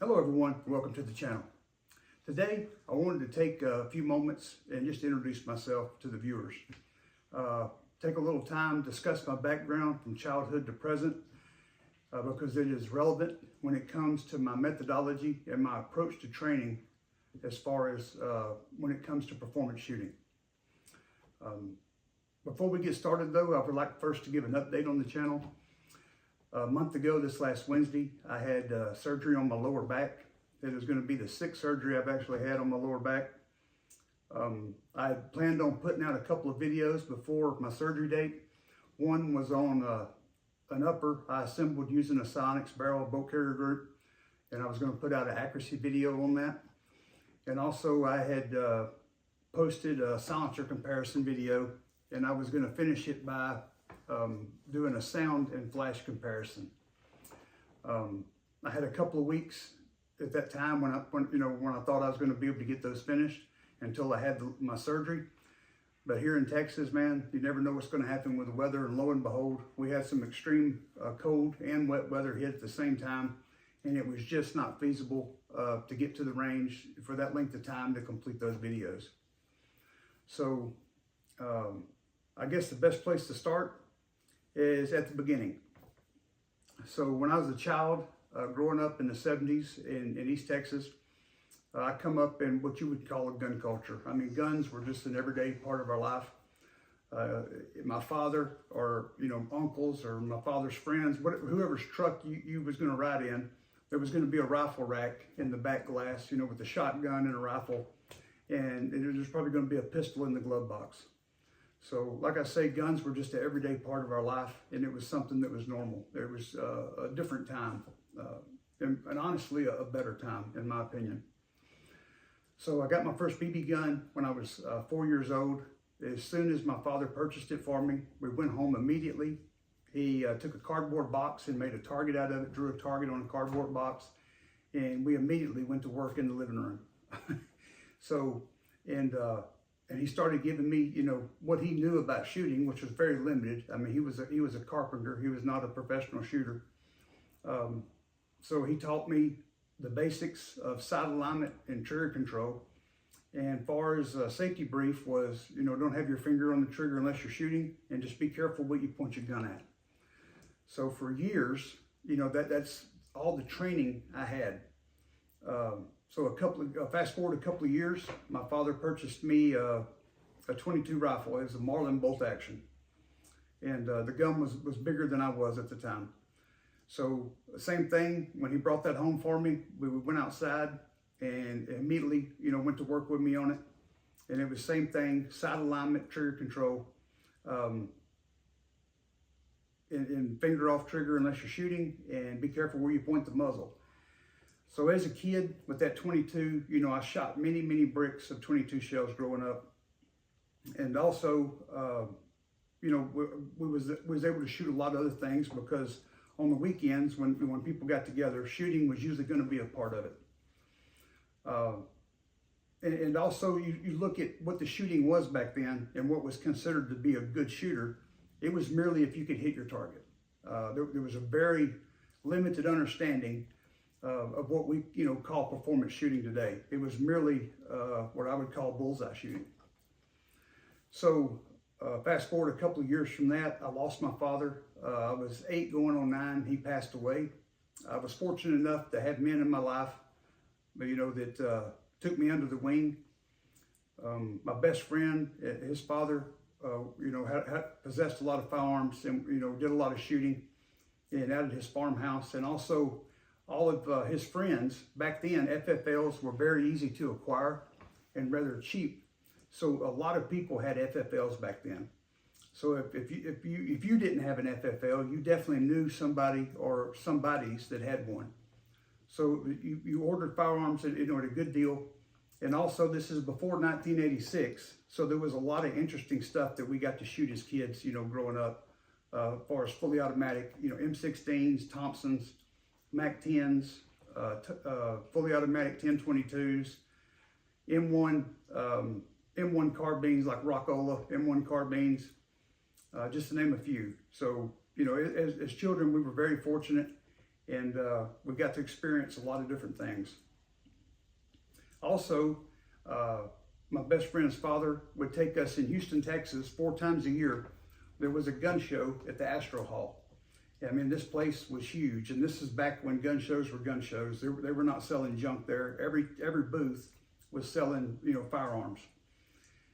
Hello everyone, welcome to the channel. Today I wanted to take a few moments and just introduce myself to the viewers. Take a little time to discuss my background from childhood to present because it is relevant when it comes to my methodology and my approach to training as far as when it comes to performance shooting. Before we get started though, I would like first to give an update on the channel. A month ago, this last Wednesday, I had surgery on my lower back. It is going to be the 6th surgery I've actually had on my lower back. I had planned on putting out a couple of videos before my surgery date. One was on an upper I assembled using a Sonics barrel boat carrier group, and I was going to put out an accuracy video on that. And also I had posted a silencer comparison video, and I was going to finish it by doing a sound and flash comparison. I had a couple of weeks at that time when I thought I was going to be able to get those finished until I had my surgery. But here in Texas, man, you never know what's going to happen with the weather, and lo and behold, we had some extreme cold and wet weather hit at the same time, and it was just not feasible to get to the range for that length of time to complete those videos. So I guess the best place to start is at the beginning. So when I was a child, growing up in the 70s in East Texas, I come up in what you would call a gun culture. I mean, guns were just an everyday part of our life. My father or, uncles or my father's friends, whoever's truck you was going to ride in, there was going to be a rifle rack in the back glass, with a shotgun and a rifle. And there's probably going to be a pistol in the glove box. So like I say, guns were just an everyday part of our life, and it was something that was normal. It was a different time, and honestly a better time in my opinion. So I got my first BB gun when I was 4 years old. As soon as my father purchased it for me, we went home immediately. He took a cardboard box and made a target out of it, drew a target on a cardboard box, and we immediately went to work in the living room. And he started giving me, what he knew about shooting, which was very limited. I mean, he was a carpenter. He was not a professional shooter. So he taught me the basics of sight alignment and trigger control. And far as safety brief was, don't have your finger on the trigger unless you're shooting, and just be careful what you point your gun at. So for years, that's all the training I had. So fast forward a couple of years, my father purchased me a .22 rifle. It was a Marlin bolt action, and the gun was bigger than I was at the time. So same thing, when he brought that home for me, we went outside and immediately, went to work with me on it. And it was same thing, sight alignment, trigger control, and finger off trigger unless you're shooting, and be careful where you point the muzzle. So as a kid with that .22, I shot many, many bricks of .22 shells growing up. And also, we was able to shoot a lot of other things, because on the weekends when people got together, shooting was usually going to be a part of it. And also you look at what the shooting was back then and what was considered to be a good shooter. It was merely if you could hit your target. There was a very limited understanding of what we call performance shooting today. It was merely what I would call bullseye shooting. So fast forward a couple of years from that, I lost my father. I was 8 going on 9. He passed away. I was fortunate enough to have men in my life, that took me under the wing. My best friend, his father, possessed a lot of firearms and did a lot of shooting and out of his farmhouse. And also all of his friends, back then, FFLs were very easy to acquire and rather cheap. So a lot of people had FFLs back then. So if you didn't have an FFL, you definitely knew somebody or somebodies that had one. So you ordered firearms at a good deal. And also this is before 1986. So there was a lot of interesting stuff that we got to shoot as kids, growing up, as far as fully automatic, M16s, Thompsons, Mac 10s, fully automatic 1022s, M1 carbines like Rockola, M1 carbines, just to name a few. So, as children, we were very fortunate, And we got to experience a lot of different things. Also, my best friend's father would take us in Houston, Texas, 4 times a year. There was a gun show at the Astro Hall. I mean, this place was huge, and this is back when gun shows were gun shows. They were not selling junk there. Every booth was selling, firearms.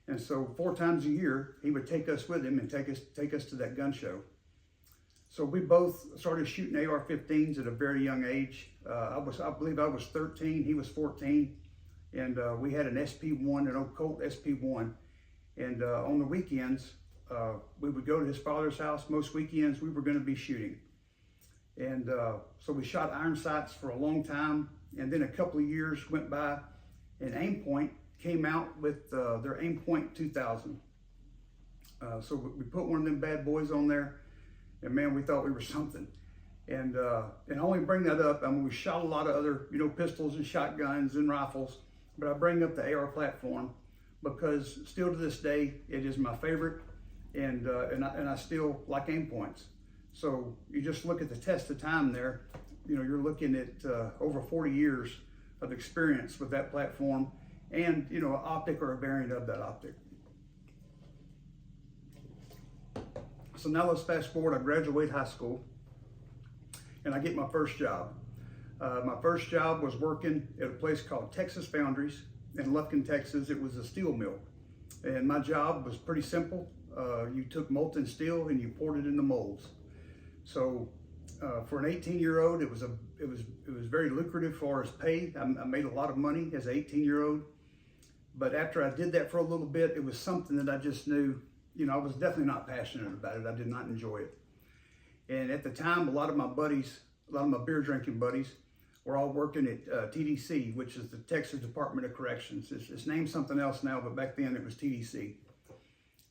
And so 4 times a year, he would take us with him and take us to that gun show. So we both started shooting AR-15s at a very young age. I believe I was 13, he was 14. And we had an SP1, an old Colt SP1. And on the weekends, we would go to his father's house. Most weekends we were going to be shooting. And so we shot iron sights for a long time. And then a couple of years went by, and Aimpoint came out with their Aimpoint 2000. So we put one of them bad boys on there, and man, we thought we were something. And I only bring that up, I mean, we shot a lot of other, pistols and shotguns and rifles, but I bring up the AR platform because still to this day, it is my favorite, and I still like Aimpoints. So you just look at the test of time there, you're looking at over 40 years of experience with that platform, and an optic or a variant of that optic. So now let's fast forward. I graduate high school and I get my first job. My first job was working at a place called Texas Foundries in Lufkin, Texas. It was a steel mill, and my job was pretty simple. You took molten steel and you poured it in the molds. So for an 18-year-old, it was very lucrative as far as pay. I made a lot of money as an 18-year-old. But after I did that for a little bit, it was something that I just knew, I was definitely not passionate about it. I did not enjoy it. And at the time, a lot of my beer drinking buddies were all working at TDC, which is the Texas Department of Corrections. It's named something else now, but back then it was TDC.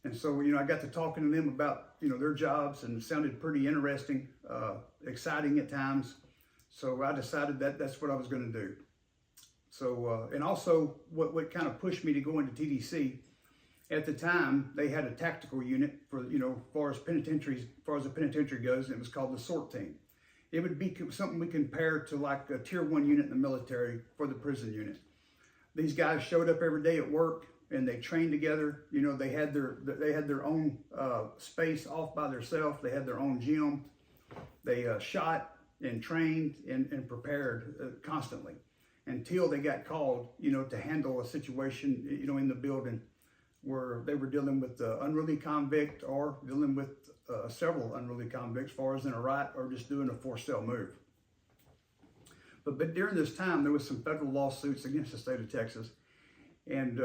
And so, I got to talking to them about, their jobs, and it sounded pretty interesting, exciting at times. So I decided that that's what I was going to do. So, and also what kind of pushed me to go into TDC, at the time, they had a tactical unit for, as far as the penitentiary goes, and it was called the SORT team. It would be something we compare to like a tier 1 unit in the military for the prison unit. These guys showed up every day at work, and they trained together. They had their own space off by themselves. They had their own gym. They shot and trained and prepared constantly until they got called, to handle a situation, in the building where they were dealing with the unruly convict or dealing with several unruly convicts, as far as in a riot or just doing a forced sale move. But during this time, there was some federal lawsuits against the state of Texas, and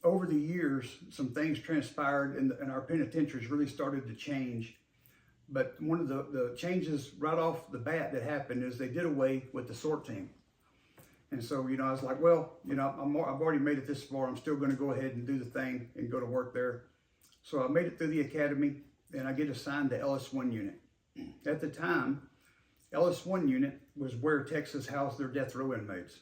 over the years, some things transpired, and our penitentiaries really started to change. But one of the changes right off the bat that happened is they did away with the SORT team. And so, I was like, well, I've already made it this far. I'm still going to go ahead and do the thing and go to work there. So I made it through the academy, and I get assigned to LS1 unit. At the time, LS1 unit was where Texas housed their death row inmates.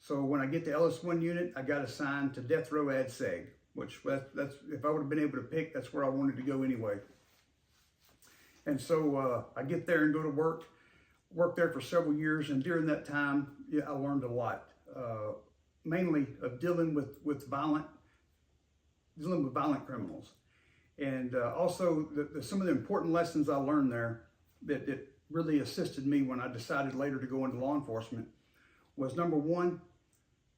So when I get to LS1 unit, I got assigned to death row ad seg, which that's if I would have been able to pick, that's where I wanted to go anyway. And so I get there and go to work there for several years, and during that time, I learned a lot, mainly of dealing with violent criminals, and also some of the important lessons I learned there that really assisted me when I decided later to go into law enforcement was, number one,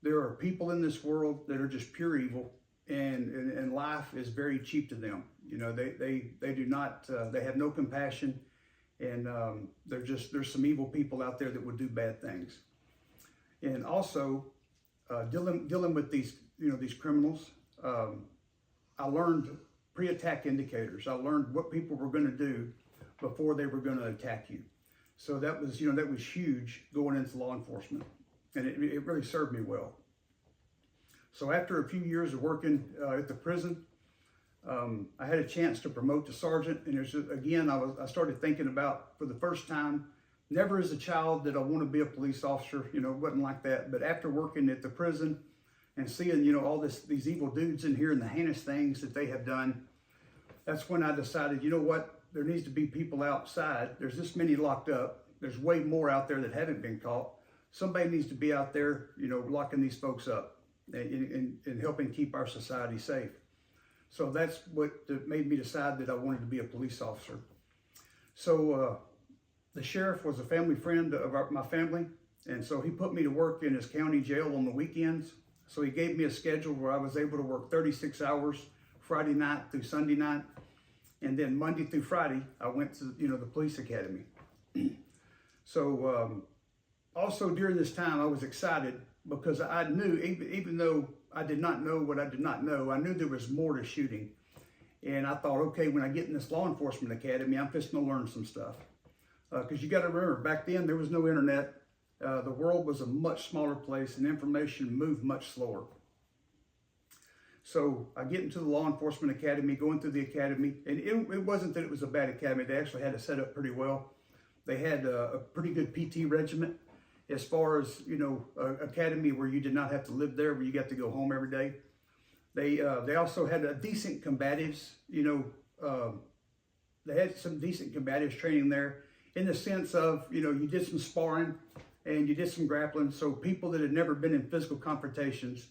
there are people in this world that are just pure evil, and life is very cheap to them. They do not, they have no compassion. And there's some evil people out there that would do bad things. And also dealing with these criminals, I learned pre-attack indicators. I learned what people were going to do before they were going to attack you. So that was huge going into law enforcement, and it really served me well. So after a few years of working at the prison, I had a chance to promote to sergeant, and again, I started thinking about, for the first time, never as a child did I want to be a police officer, it wasn't like that. But after working at the prison and seeing, all these evil dudes in here and the heinous things that they have done, that's when I decided, what, there needs to be people outside. There's this many locked up. there's way more out there that haven't been caught. Somebody needs to be out there, locking these folks up and helping keep our society safe. So that's what made me decide that I wanted to be a police officer. So the sheriff was a family friend of my family, and so he put me to work in his county jail on the weekends. So he gave me a schedule where I was able to work 36 hours Friday night through Sunday night, and then Monday through Friday I went to the police academy. So also during this time I was excited because I knew, even though I did not know what I did not know, I knew there was more to shooting. And I thought, okay, when I get in this law enforcement academy, I'm just going to learn some stuff. Because you got to remember, back then there was no internet. The world was a much smaller place and information moved much slower. So I get into the law enforcement academy, going through the academy, and it wasn't that it was a bad academy. They actually had it set up pretty well. They had a pretty good PT regiment as far as, academy where you did not have to live there, where you got to go home every day. They also had a decent combatives, they had some decent combatives training there in the sense of, you did some sparring and you did some grappling. So people that had never been in physical confrontations,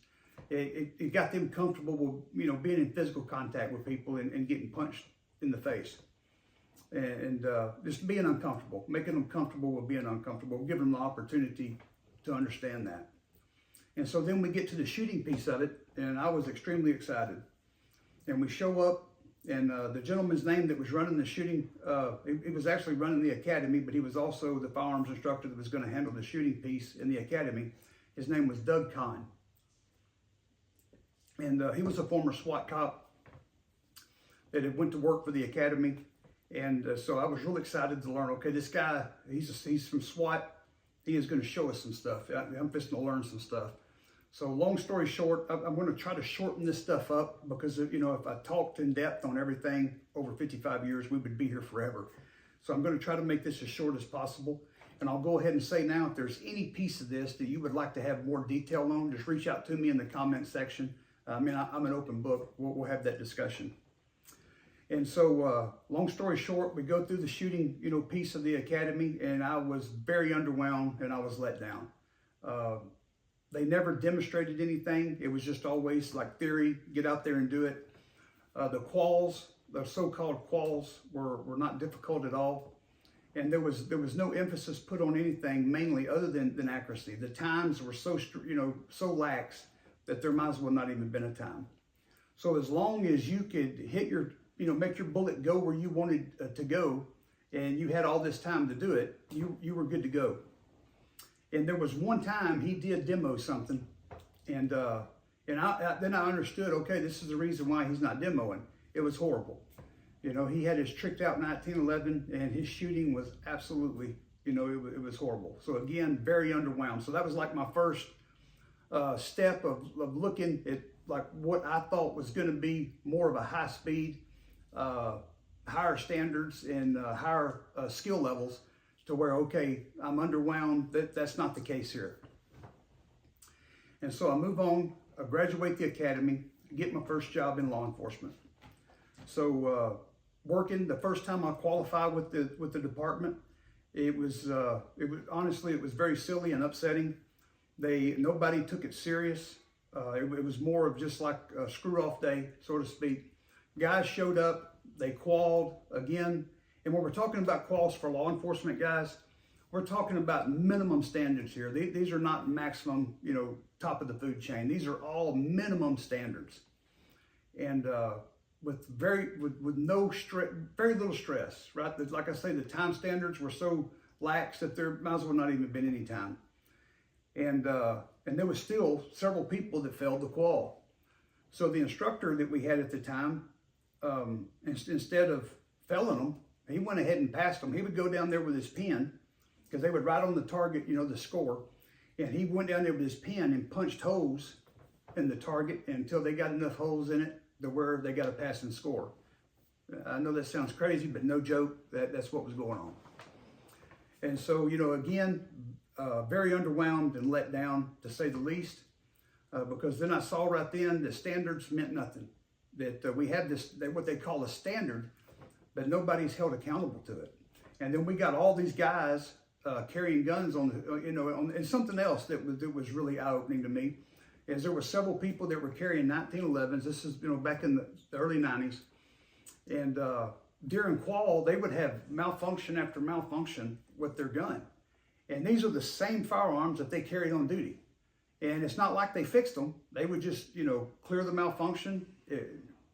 it got them comfortable with, being in physical contact with people and getting punched in the face. And just being uncomfortable, making them comfortable with being uncomfortable, giving them the opportunity to understand that. And so then we get to the shooting piece of it, and I was extremely excited. And we show up, and the gentleman's name that was running the shooting, he was actually running the academy, but he was also the firearms instructor that was going to handle the shooting piece in the academy. His name was Doug Kahn. And he was a former SWAT cop that had went to work for the academy. And so I was really excited to learn, okay, this guy, he's from SWAT. He is going to show us some stuff. I'm just going to learn some stuff. So long story short, I'm going to try to shorten this stuff up because, if I talked in depth on everything over 55 years, we would be here forever. So I'm going to try to make this as short as possible. And I'll go ahead and say now, if there's any piece of this that you would like to have more detail on, just reach out to me in the comment section. I'm an open book. We'll have that discussion. And so, long story short, we go through the shooting, piece of the academy, and I was very underwhelmed and I was let down. They never demonstrated anything. It was just always like theory, get out there and do it. The quals, the so-called quals, were not difficult at all. And there was no emphasis put on anything, mainly other than accuracy. The times were so lax that there might as well not even been a time. So as long as you could hit your, make your bullet go where you wanted to go, and you had all this time to do it, you were good to go. And there was one time he did demo something, and then I understood, okay, this is the reason why he's not demoing. It was horrible. He had his tricked out 1911, and his shooting was absolutely, it was horrible. So again, very underwhelmed. So that was like my first step of looking at like what I thought was going to be more of a high speed, higher standards and higher skill levels, to where, okay, I'm underwhelmed. That's not the case here. And so I move on, I graduate the academy, get my first job in law enforcement. So working the first time I qualified with the department, it was honestly, it was very silly and upsetting. Nobody took it serious. It was more of just like a screw off day, so to speak. Guys showed up, they qualled again. And when we're talking about quals for law enforcement, guys, we're talking about minimum standards here. These are not maximum, top of the food chain. These are all minimum standards. And with very little stress, right? Like I say, the time standards were so lax that there might as well not even been any time. And there was still several people that failed the qual. So the instructor that we had at the time, instead of failing them, he went ahead and passed them. He would go down there with his pen, because they would write on the target, the score. And he went down there with his pen and punched holes in the target until they got enough holes in it to where they got a passing score. I know that sounds crazy, but no joke, that's what was going on. And so, again, very underwhelmed and let down, to say the least, because then I saw right then that standards meant nothing. That we had what they call a standard, but nobody's held accountable to it. And then we got all these guys carrying guns on the, and something else that was really eye-opening to me is there were several people that were carrying 1911s. This is, back in the early 90s. And during qual, they would have malfunction after malfunction with their gun. And these are the same firearms that they carried on duty. And it's not like they fixed them. They would just, clear the malfunction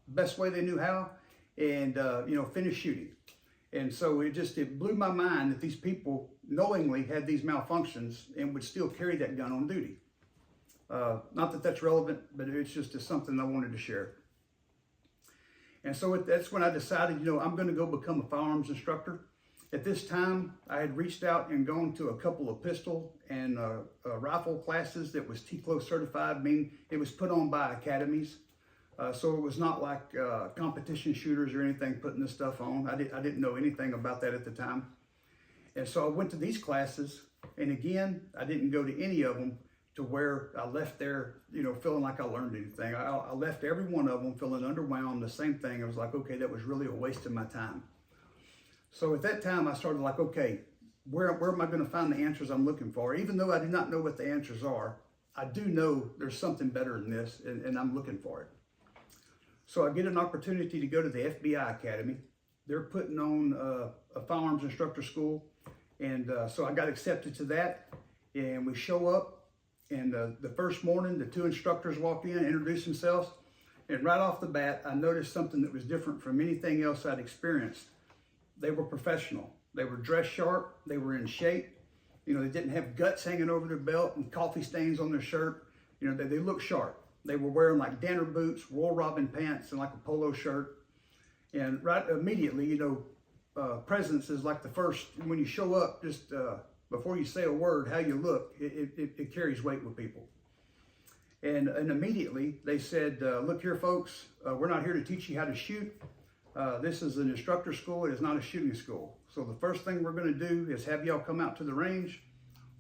best way they knew how and, finish shooting. And so it blew my mind that these people knowingly had these malfunctions and would still carry that gun on duty. Not that that's relevant, but it's just something I wanted to share. And so that's when I decided, I'm going to go become a firearms instructor. At this time, I had reached out and gone to a couple of pistol and rifle classes that was TCLO certified, meaning it was put on by academies. So it was not like competition shooters or anything putting this stuff on. I didn't know anything about that at the time. And so I went to these classes, and again, I didn't go to any of them to where I left there, feeling like I learned anything. I left every one of them feeling underwhelmed, the same thing. I was like, okay, that was really a waste of my time. So at that time, I started like, okay, where am I going to find the answers I'm looking for? Even though I do not know what the answers are, I do know there's something better than this, and I'm looking for it. So I get an opportunity to go to the FBI Academy. They're putting on a firearms instructor school. And so I got accepted to that. And we show up, and the first morning, the two instructors walk in, introduce themselves. And right off the bat, I noticed something that was different from anything else I'd experienced. They were professional. They were dressed sharp. They were in shape. They didn't have guts hanging over their belt and coffee stains on their shirt. They looked sharp. They were wearing like Danner boots, Royal Robin pants, and like a polo shirt. And right immediately, presence is like the first, when you show up, just before you say a word, how you look, it carries weight with people. And immediately they said, look here, folks, we're not here to teach you how to shoot. This is an instructor school. It is not a shooting school. So the first thing we're going to do is have y'all come out to the range.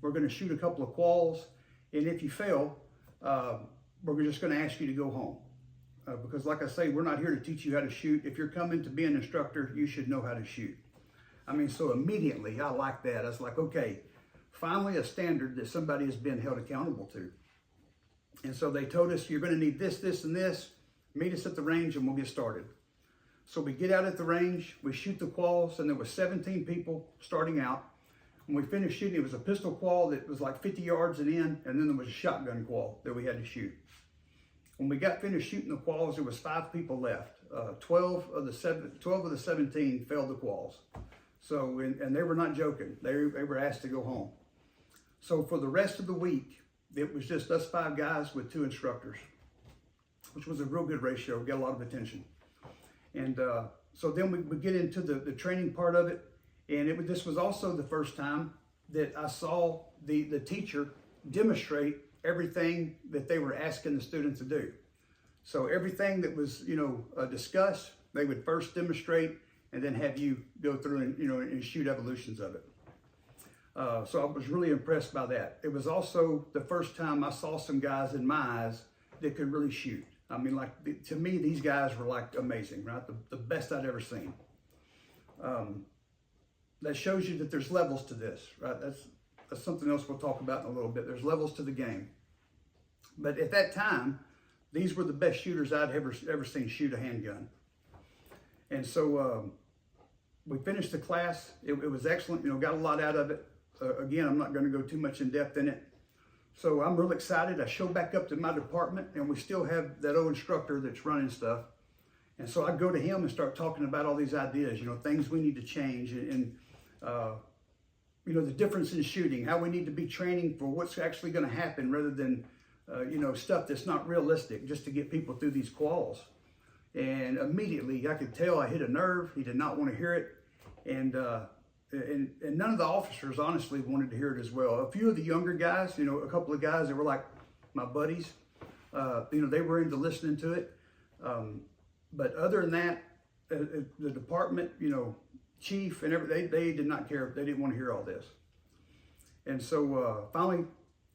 We're going to shoot a couple of quals. And if you fail, we're just going to ask you to go home. Because like I say, we're not here to teach you how to shoot. If you're coming to be an instructor, you should know how to shoot. So immediately I like that. I was like, okay, finally a standard that somebody has been held accountable to. And so they told us, you're going to need this, this, and this. Meet us at the range and we'll get started. So we get out at the range, we shoot the quals, and there were 17 people starting out. When we finished shooting, it was a pistol qual that was like 50 yards and in, and then there was a shotgun qual that we had to shoot. When we got finished shooting the quals, there was 5 people left. 12 of the 17 failed the quals. So, and they were not joking. They were asked to go home. So for the rest of the week, it was just us 5 guys with 2 instructors, which was a real good ratio, got a lot of attention. And so then we get into the training part of it. And this was also the first time that I saw the teacher demonstrate everything that they were asking the students to do. So everything that was, discussed, they would first demonstrate and then have you go through and shoot evolutions of it. So I was really impressed by that. It was also the first time I saw some guys in my eyes that could really shoot. To me, these guys were like amazing, right? The best I'd ever seen. That shows you that there's levels to this, right? That's something else we'll talk about in a little bit. There's levels to the game. But at that time, these were the best shooters I'd ever seen shoot a handgun. And so we finished the class. It was excellent, got a lot out of it. Again, I'm not going to go too much in depth in it. So I'm real excited. I show back up to my department, and we still have that old instructor that's running stuff. And so I go to him and start talking about all these ideas, things we need to change, and the difference in shooting, how we need to be training for what's actually going to happen rather than, stuff that's not realistic just to get people through these quals. And immediately I could tell I hit a nerve. He did not want to hear it. And none of the officers honestly wanted to hear it as well. A few of the younger guys, a couple of guys that were like my buddies, they were into listening to it. But other than that, the department, chief and everything, they did not care. They didn't want to hear all this. And so finally,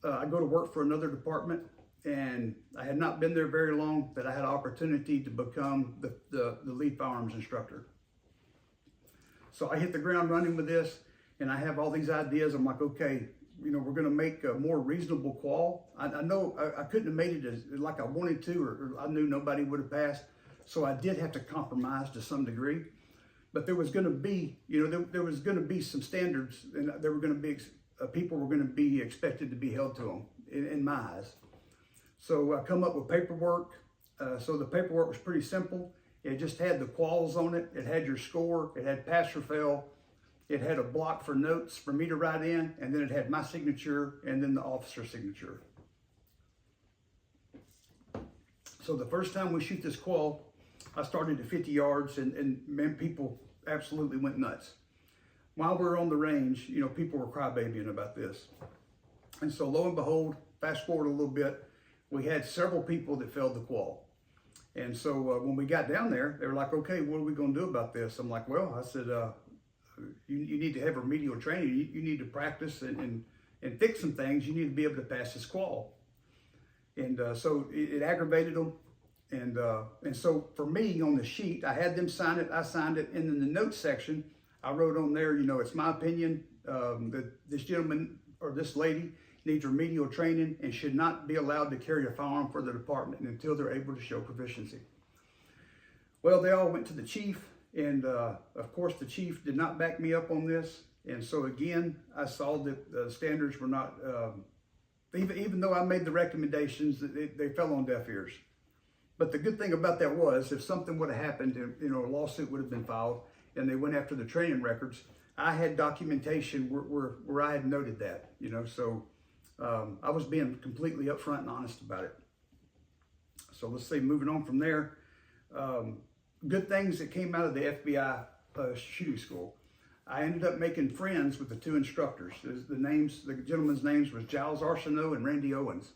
I go to work for another department, and I had not been there very long that I had an opportunity to become the lead firearms instructor. So I hit the ground running with this, and I have all these ideas. I'm like, okay, you know, we're going to make a more reasonable qual. I know I couldn't have made it as like I wanted to, or I knew nobody would have passed. So I did have to compromise to some degree. But there was going to be, you know, there was going to be some standards, and there were going to be, people were going to be expected to be held to them in my eyes. So I come up with paperwork. So the paperwork was pretty simple. It just had the quals on it. It had your score. It had pass or fail. It had a block for notes for me to write in, and then it had my signature and then the officer's signature. So the first time we shoot this qual, I started at 50 yards, and man, people absolutely went nuts. While we were on the range, you know, people were crybabying about this. And so lo and behold, fast forward a little bit, we had several people that failed the qual. And so when we got down there, they were like, okay, what are we going to do about this? I'm like, well, I said, you need to have remedial training. You need to practice and fix some things. You need to be able to pass this qual. And so it aggravated them. And so for me on the sheet, I had them sign it, I signed it, and in the notes section, I wrote on there, you know, it's my opinion that this gentleman or this lady needs remedial training and should not be allowed to carry a firearm for the department until they're able to show proficiency. Well, they all went to the chief, and of course the chief did not back me up on this. And so again, I saw that the standards were not, even though I made the recommendations, they fell on deaf ears. But the good thing about that was, if something would have happened, you know, a lawsuit would have been filed, and they went after the training records, I had documentation where I had noted that, you know, so I was being completely upfront and honest about it. So let's see, moving on from there, good things that came out of the FBI shooting school. I ended up making friends with the two instructors. The gentlemen's names was Giles Arsenault and Randy Owens.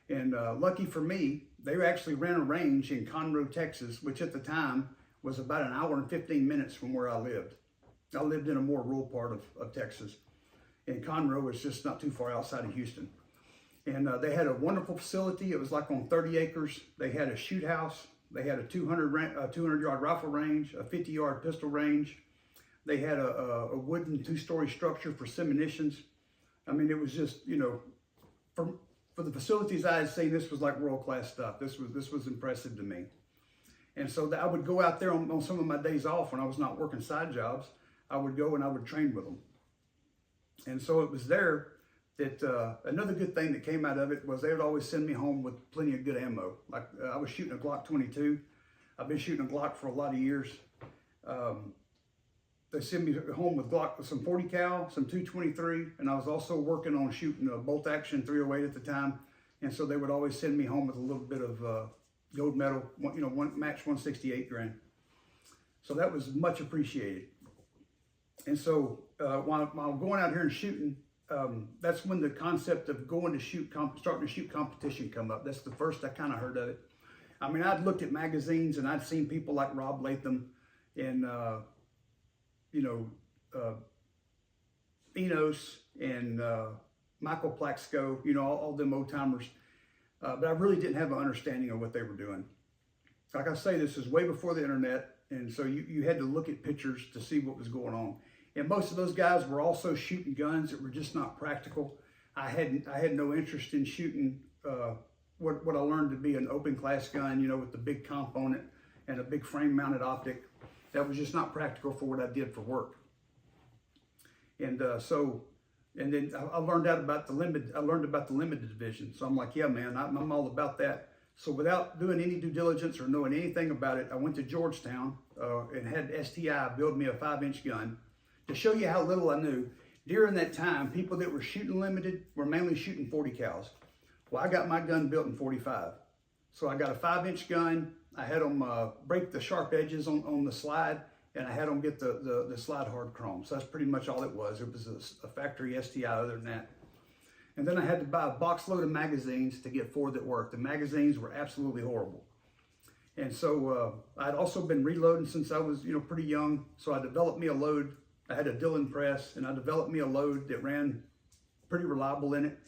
And lucky for me, they actually ran a range in Conroe, Texas, which at the time was about an hour and 15 minutes from where I lived. I lived in a more rural part of Texas. And Conroe was just not too far outside of Houston. And they had a wonderful facility. It was like on 30 acres. They had a shoot house. They had a 200-yard rifle range, a 50-yard pistol range. They had a wooden 2-story structure for munitions. I mean, it was just, you know, for the facilities I had seen, this was like world-class stuff. This was impressive to me. And so I would go out there on some of my days off when I was not working side jobs. I would go and I would train with them. And so it was there that another good thing that came out of it was they would always send me home with plenty of good ammo. Like I was shooting a Glock 22. I've been shooting a Glock for a lot of years. They sent me home with Glock, some 40 cal, some 223, and I was also working on shooting a bolt action 308 at the time. And so they would always send me home with a little bit of gold medal, you know, match 168 grain. So that was much appreciated. And so while going out here and shooting, that's when the concept of going to shoot, starting to shoot competition come up. That's the first I kind of heard of it. I mean, I'd looked at magazines and I'd seen people like Rob Latham and, you know, Enos and Michael Plaxco, you know, all them old timers. But I really didn't have an understanding of what they were doing. Like I say, this is way before the internet. And so you had to look at pictures to see what was going on. And most of those guys were also shooting guns that were just not practical. I had no interest in shooting what I learned to be an open class gun, you know, with the big component and a big frame mounted optic. That was just not practical for what I did for work. And and then I learned out about the limited division. So I'm like, yeah, man, I'm all about that. So without doing any due diligence or knowing anything about it, I went to Georgetown and had STI build me a 5-inch gun. To show you how little I knew, during that time, people that were shooting limited were mainly shooting 40 cals. Well, I got my gun built in 45. So I got a 5-inch gun. I had them break the sharp edges on the slide, and I had them get the slide hard chrome. So that's pretty much all it was. It was a factory STI other than that. And then I had to buy a box load of magazines to get 4 that worked. The magazines were absolutely horrible. And so I'd also been reloading since I was, you know, pretty young. So I developed me a load. I had a Dillon press, and I developed me a load that ran pretty reliable in it.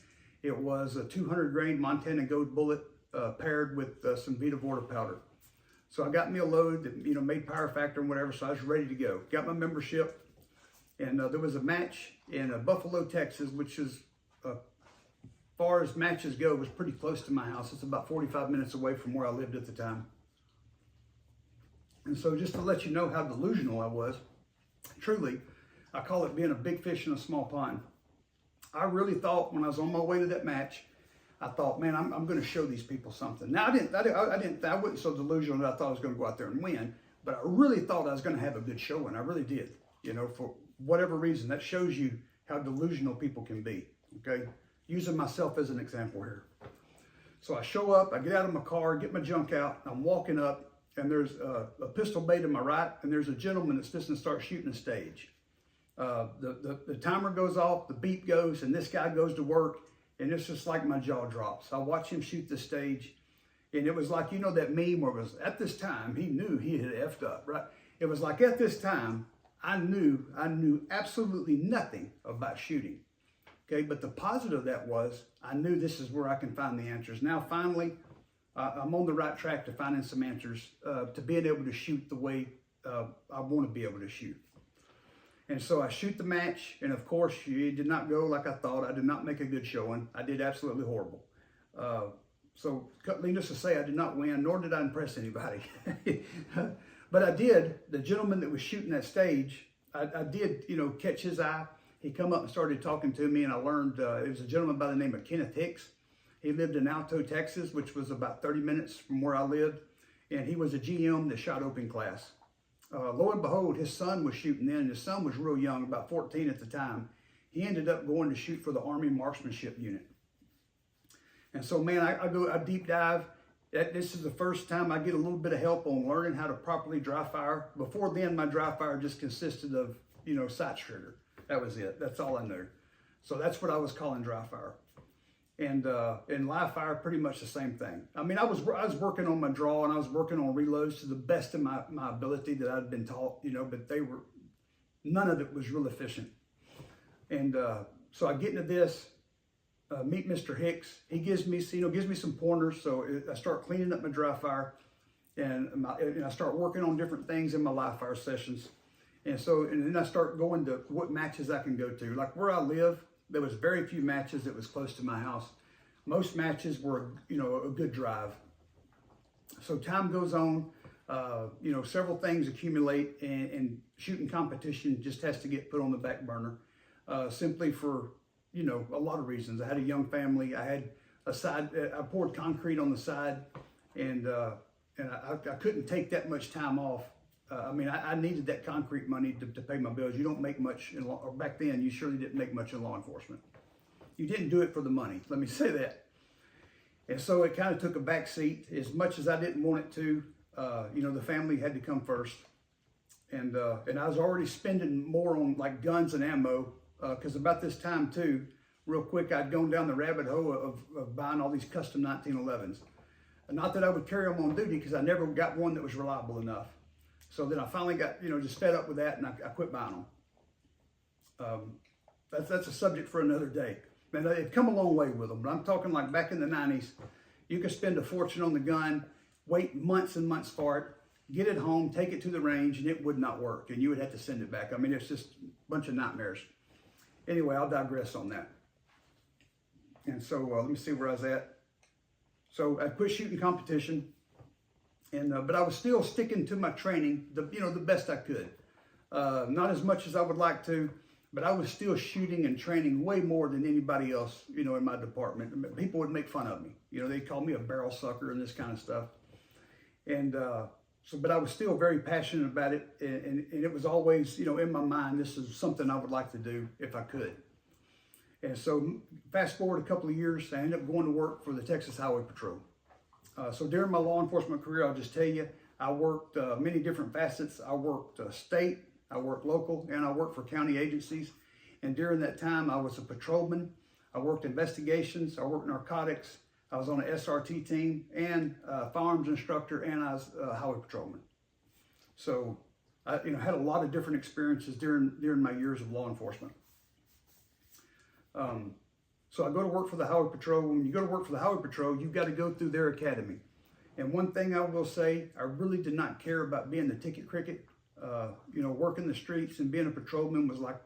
It was a 200 grain Montana Gold bullet paired with some Vita Vorta powder. So I got me a load that, you know, made power factor and whatever, so I was ready to go. Got my membership, And there was a match in Buffalo, Texas, which is, far as matches go, was pretty close to my house. It's about 45 minutes away from where I lived at the time. And so just to let you know how delusional I was, truly, I call it being a big fish in a small pond. I really thought when I was on my way to that match, I thought, man, I'm going to show these people something. Now, I wasn't so delusional that I thought I was going to go out there and win, but I really thought I was going to have a good showing. I really did, you know, for whatever reason. That shows you how delusional people can be, okay? Using myself as an example here. So I show up, I get out of my car, get my junk out, I'm walking up, and there's a pistol bay to my right, and there's a gentleman that's just going to start shooting a stage. The timer goes off, the beep goes, and this guy goes to work, and it's just like my jaw drops. I watch him shoot the stage, and it was like, you know, that meme where it was, at this time, he knew he had effed up, right? It was like, at this time, I knew absolutely nothing about shooting, okay? But the positive of that was, I knew this is where I can find the answers. Now, finally, I'm on the right track to finding some answers, to being able to shoot the way I want to be able to shoot. And so I shoot the match, and of course, it did not go like I thought. I did not make a good showing. I did absolutely horrible. So, needless to say, I did not win, nor did I impress anybody. But I did. The gentleman that was shooting that stage, I did, you know, catch his eye. He come up and started talking to me, and I learned it was a gentleman by the name of Kenneth Hicks. He lived in Alto, Texas, which was about 30 minutes from where I lived, and he was a GM that shot open class. Lo and behold, his son was shooting then, and his son was real young, about 14 at the time. He ended up going to shoot for the Army Marksmanship Unit. And so, man, I deep dive. This is the first time I get a little bit of help on learning how to properly dry fire. Before then, my dry fire just consisted of, you know, sight trigger. That was it. That's all I knew. So that's what I was calling dry fire. And live fire, pretty much the same thing. I mean, I was working on my draw, and I was working on reloads to the best of my ability that I'd been taught, you know, but none of it was real efficient. And so I get into this, meet Mr. Hicks. He gives me some pointers. So I start cleaning up my dry fire, and I start working on different things in my live fire sessions. And then I start going to what matches I can go to. Like where I live, there was very few matches that was close to my house. Most matches were, you know, a good drive. So time goes on, you know, several things accumulate, and shooting competition just has to get put on the back burner, simply for, you know, a lot of reasons. I had a young family. I had I poured concrete on the side, and I couldn't take that much time off. I mean, I needed that concrete money to pay my bills. You don't make much or back then, you surely didn't make much in law enforcement. You didn't do it for the money, let me say that. And so it kind of took a back seat. As much as I didn't want it to, you know, the family had to come first. And I was already spending more on like guns and ammo, because about this time too, real quick, I'd gone down the rabbit hole of buying all these custom 1911s. And not that I would carry them on duty, because I never got one that was reliable enough. So then I finally got, you know, just fed up with that, and I quit buying them. That's a subject for another day. Man, they've come a long way with them, but I'm talking like back in the 90s, you could spend a fortune on the gun, wait months and months for it, get it home, take it to the range, and it would not work, and you would have to send it back. I mean, it's just a bunch of nightmares. Anyway, I'll digress on that. And so let me see where I was at. So I quit shooting competition. But I was still sticking to my training, the best I could. Not as much as I would like to, but I was still shooting and training way more than anybody else, you know, in my department. People would make fun of me. You know, they'd call me a barrel sucker and this kind of stuff. And but I was still very passionate about it. And it was always, you know, in my mind, this is something I would like to do if I could. And so fast forward a couple of years, I ended up going to work for the Texas Highway Patrol. So during my law enforcement career, I'll just tell you, I worked many different facets. I worked state, I worked local, and I worked for county agencies. And during that time, I was a patrolman. I worked investigations. I worked narcotics. I was on an SRT team and a firearms instructor, and I was a highway patrolman. So I had a lot of different experiences during my years of law enforcement. So I go to work for the Highway Patrol. When you go to work for the Highway Patrol, you've got to go through their academy. And one thing I will say, I really did not care about being the ticket cricket. You know, working the streets and being a patrolman was like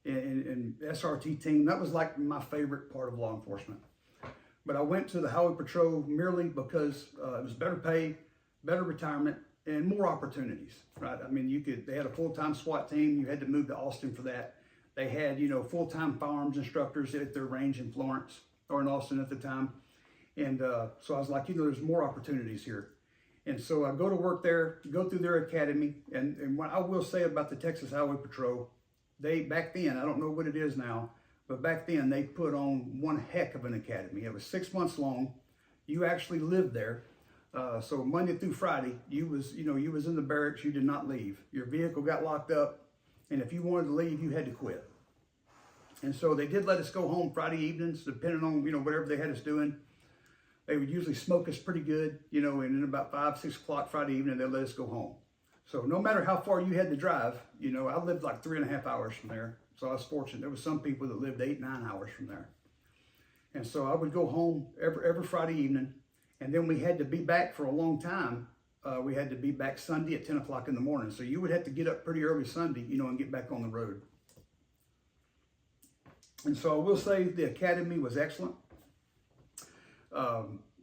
and SRT team, that was like my favorite part of law enforcement. But I went to the Highway Patrol merely because it was better pay, better retirement, and more opportunities, right? I mean, they had a full-time SWAT team. You had to move to Austin for that. They had, you know, full-time firearms instructors at their range in Florence or in Austin at the time. And so I was like, you know, there's more opportunities here. And so I go to work there, go through their academy. And what I will say about the Texas Highway Patrol, back then, I don't know what it is now, but back then they put on one heck of an academy. It was 6 months long. You actually lived there. So Monday through Friday, you was in the barracks. You did not leave. Your vehicle got locked up, and if you wanted to leave, you had to quit. And so they did let us go home Friday evenings, depending on, you know, whatever they had us doing. They would usually smoke us pretty good, you know, and then about 5, 6 o'clock Friday evening, they'd let us go home. So no matter how far you had to drive, you know, I lived like 3.5 hours from there. So I was fortunate. There was some people that lived 8, 9 hours from there. And so I would go home every Friday evening. And then we had to be back for a long time. We had to be back Sunday at 10 o'clock in the morning. So you would have to get up pretty early Sunday, you know, and get back on the road. And so I will say the academy was excellent.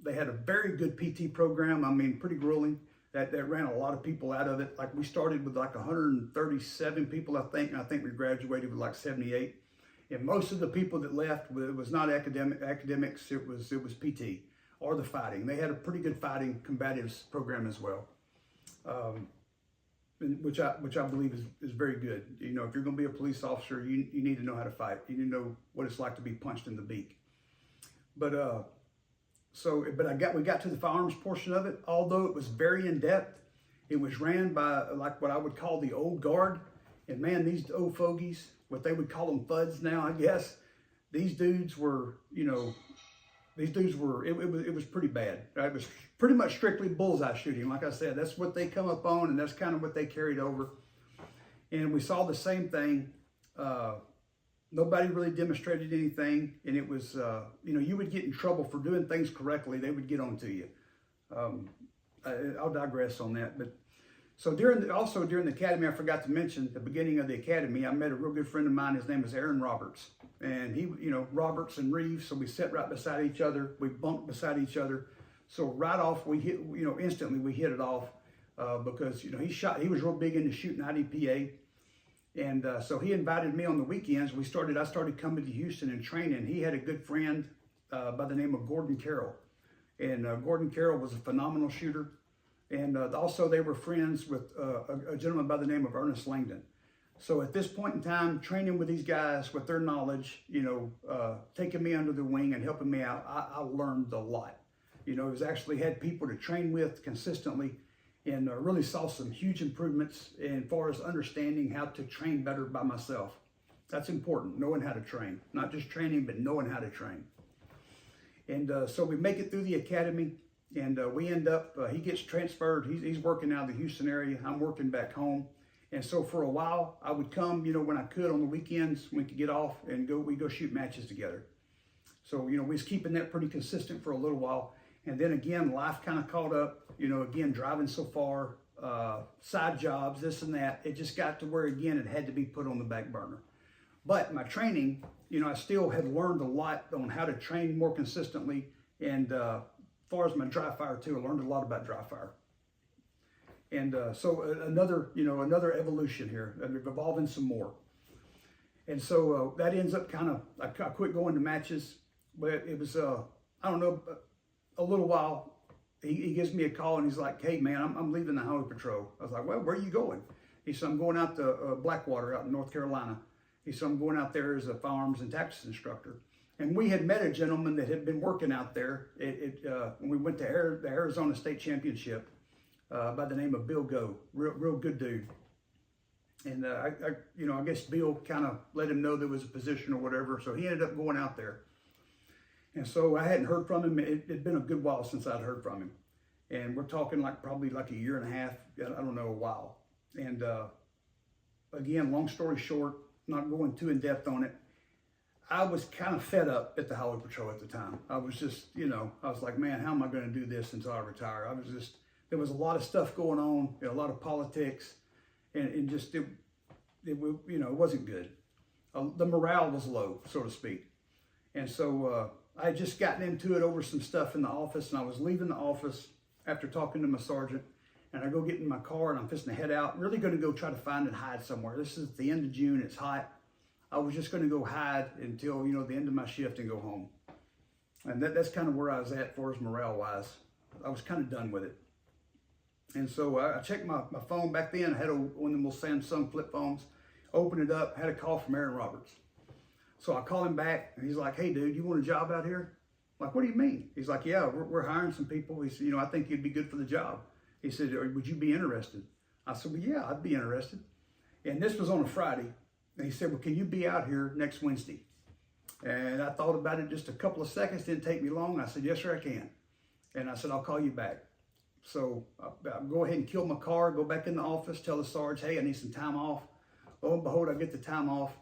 They had a very good PT program. I mean, pretty grueling. That ran a lot of people out of it. Like we started with like 137 people, I think, and I think we graduated with like 78. And most of the people that left, it was not academics, it was PT or the fighting. They had a pretty good fighting combatives program as well, which I believe is very good. You know, if you're going to be a police officer, you need to know how to fight. You need to know what it's like to be punched in the beak. But we got to the firearms portion of it. Although it was very in depth, it was ran by like what I would call the old guard. And man, these old fogies, what they would call them FUDs now, I guess. These dudes were, you know, it was pretty bad. Right? It was pretty much strictly bullseye shooting. Like I said, that's what they come up on, and that's kind of what they carried over. And we saw the same thing. Nobody really demonstrated anything, and it was, you know, you would get in trouble for doing things correctly. They would get on to you. I'll digress on that. But so during the academy, I forgot to mention the beginning of the academy, I met a real good friend of mine. His name is Aaron Roberts, and he, you know, Roberts and Reeves. So we sat right beside each other. We bunked beside each other. So right off, we hit, you know, instantly we hit it off because, you know, he was real big into shooting IDPA. And so he invited me on the weekends. I started coming to Houston and training. He had a good friend by the name of Gordon Carroll. And Gordon Carroll was a phenomenal shooter. And also they were friends with a gentleman by the name of Ernest Langdon. So at this point in time, training with these guys with their knowledge, you know, taking me under the wing and helping me out, I learned a lot. You know, it was actually had people to train with consistently. And really saw some huge improvements as far as understanding how to train better by myself. That's important, knowing how to train. Not just training, but knowing how to train. And so we make it through the academy, and we end up, he gets transferred. He's working out of the Houston area. I'm working back home. And so for a while, I would come, you know, when I could on the weekends, we could get off and we go shoot matches together. So, you know, we was keeping that pretty consistent for a little while. And then again, life kind of caught up, you know, again, driving so far, side jobs, this and that. It just got to where, again, it had to be put on the back burner. But my training, you know, I still had learned a lot on how to train more consistently. And as far as my dry fire too, I learned a lot about dry fire. And so another evolution here, evolving some more. And so that ends up kind of, I quit going to matches, but it was, I don't know, a little while, he gives me a call and he's like, hey man, I'm leaving the Highway Patrol. I was like, well, where are you going? He said, I'm going out to Blackwater out in North Carolina. He said, I'm going out there as a firearms and tactics instructor. And we had met a gentleman that had been working out there when we went to the Arizona State Championship by the name of Bill Go, real good dude. And I guess Bill kind of let him know there was a position or whatever. So he ended up going out there. And so I hadn't heard from him. It had been a good while since I'd heard from him. And we're talking probably like a year and a half, I don't know, a while. And again, long story short, not going too in depth on it, I was kind of fed up at the Highway Patrol at the time. I was just, you know, I was like, man, how am I going to do this until I retire? There was a lot of stuff going on, a lot of politics. and just it you know, it wasn't good. The morale was low, so to speak. And so I had just gotten into it over some stuff in the office, and I was leaving the office after talking to my sergeant, and I go get in my car and I'm fixing to head out, really going to go try to find and hide somewhere. This is the end of June, it's hot. I was just going to go hide until, you know, the end of my shift and go home. And that's kind of where I was at as far as morale-wise. I was kind of done with it. And so I checked my phone back then. I had one of them little Samsung flip phones. Opened it up, had a call from Aaron Roberts. So I call him back, and he's like, "Hey, dude, you want a job out here?" I'm like, "What do you mean?" He's like, "Yeah, we're hiring some people." He said, "You know, I think you'd be good for the job." He said, "Would you be interested?" I said, "Well, yeah, I'd be interested." And this was on a Friday. And he said, "Well, can you be out here next Wednesday?" And I thought about it just a couple of seconds. Didn't take me long. I said, "Yes, sir, I can." And I said, "I'll call you back." So I go ahead and kill my car, go back in the office, tell the sarge, "Hey, I need some time off." Lo and behold, I get the time off.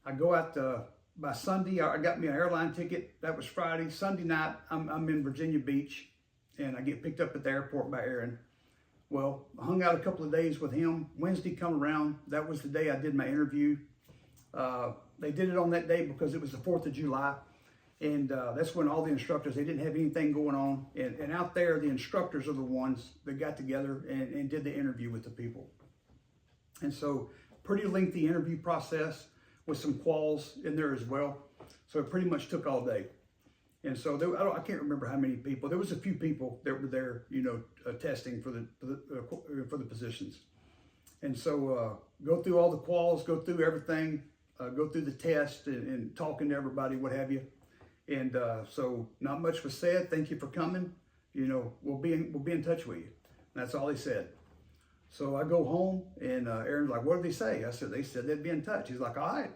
I go out by Sunday. I got me an airline ticket. That was Friday. Sunday night, I'm in Virginia Beach, and I get picked up at the airport by Aaron. Well, I hung out a couple of days with him. Wednesday come around. That was the day I did my interview. They did it on that day because it was the 4th of July. And that's when all the instructors, they didn't have anything going on. And out there, the instructors are the ones that got together and did the interview with the people. And so pretty lengthy interview process with some quals in there as well. So it pretty much took all day. And so I can't remember how many people. There was a few people that were there, you know, testing for the positions. And so go through all the quals, go through everything, go through the test and talking to everybody, what have you. And so not much was said. "Thank you for coming. You know, we'll be in touch with you." And that's all he said. So I go home, and Aaron's like, "What did they say?" I said, "They said they'd be in touch." He's like, "All right."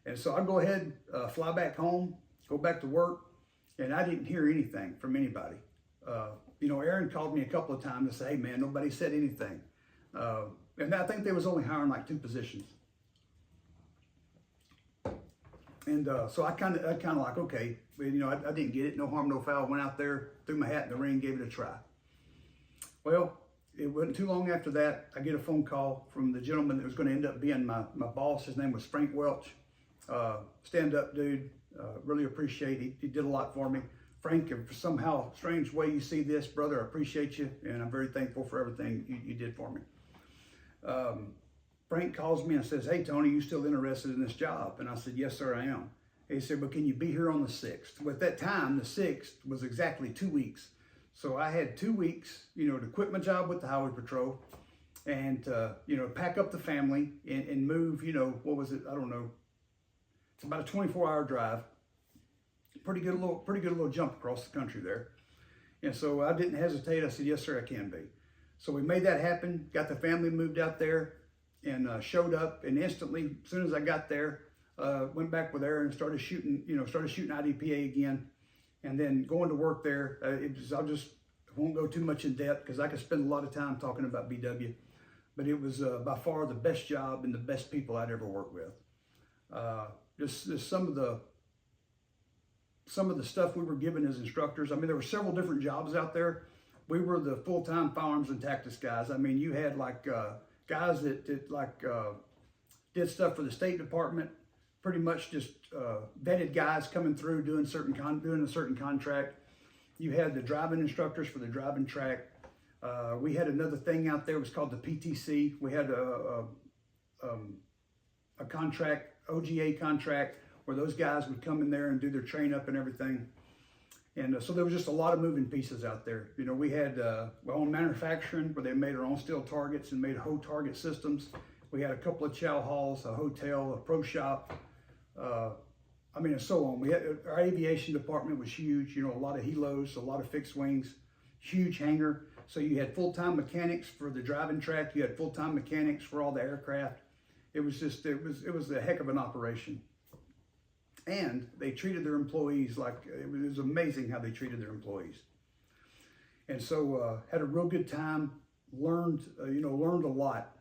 And so I go ahead, fly back home, go back to work, and I didn't hear anything from anybody. You know, Aaron called me a couple of times to say, "Hey, man, nobody said anything." And I think they was only hiring like 2 positions. And so I kind of like, okay, you know, I didn't get it. No harm, no foul. Went out there, threw my hat in the ring, gave it a try. Well, it wasn't too long after that, I get a phone call from the gentleman that was going to end up being my boss. His name was Frank Welch. Stand-up dude. Really appreciate it. He did a lot for me. Frank, if for somehow strange way you see this, brother, I appreciate you, and I'm very thankful for everything you did for me. Frank calls me and says, "Hey, Tony, you still interested in this job?" And I said, "Yes, sir, I am." He said, "But can you be here on the 6th? Well, at that time, the 6th was exactly 2 weeks. So I had 2 weeks, you know, to quit my job with the Highway Patrol and, you know, pack up the family and move, you know, what was it? I don't know. It's about a 24-hour drive. Pretty good little jump across the country there. And so I didn't hesitate. I said, "Yes, sir, I can be." So we made that happen, got the family moved out there, and showed up. And instantly, as soon as I got there, went back with Aaron and started shooting IDPA again. And then going to work there, I won't go too much in depth because I could spend a lot of time talking about BW. But it was by far the best job and the best people I'd ever worked with. Just some of the stuff we were given as instructors. I mean, there were several different jobs out there. We were the full-time firearms and tactics guys. I mean, you had like guys that did stuff for the State Department, pretty much just vetted guys coming through doing a certain contract. You had the driving instructors for the driving track. We had another thing out there. It was called the PTC. We had a contract, OGA contract, where those guys would come in there and do their train up and everything. And so there was just a lot of moving pieces out there. You know, we had our own manufacturing where they made our own steel targets and made whole target systems. We had a couple of chow halls, a hotel, a pro shop, I mean, and so on. We had our aviation department was huge. You know, a lot of helos, a lot of fixed wings, huge hangar. So you had full-time mechanics for the driving track. You had full-time mechanics for all the aircraft. It was just, it was a heck of an operation. And they treated their employees like, it was amazing how they treated their employees. And so had a real good time, learned a lot,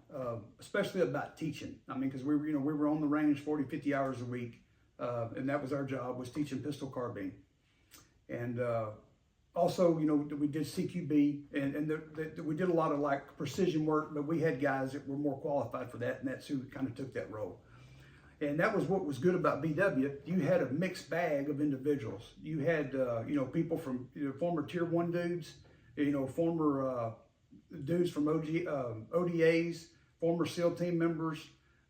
especially about teaching. I mean, because we were on the range 40, 50 hours a week. And that was our job, was teaching pistol carbine. And Also, you know, we did CQB, and we did a lot of like precision work, but we had guys that were more qualified for that, and that's who kind of took that role. And that was what was good about BW. You had a mixed bag of individuals. You had, you know, people from, you know, former Tier 1 dudes, you know, former dudes from ODAs, former SEAL team members,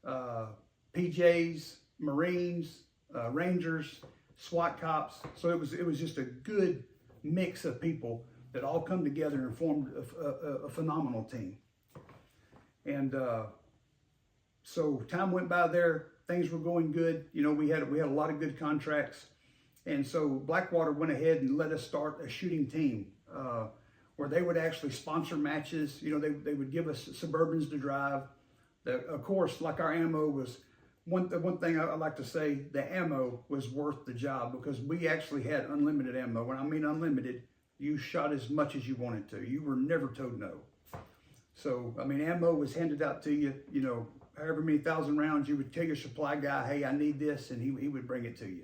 PJs, Marines, Rangers, SWAT cops. So it was just a good mix of people that all come together and formed a phenomenal team. And so time went by there. Things were going good. You know, we had a lot of good contracts. And so Blackwater went ahead and let us start a shooting team where they would actually sponsor matches. You know, they would give us Suburbans to drive. Of course, like our ammo was, one thing I like to say, the ammo was worth the job because we actually had unlimited ammo. When I mean unlimited, you shot as much as you wanted to. You were never told no. So, I mean, ammo was handed out to you, you know, however many thousand rounds. You would tell your supply guy, hey, I need this, and he would bring it to you.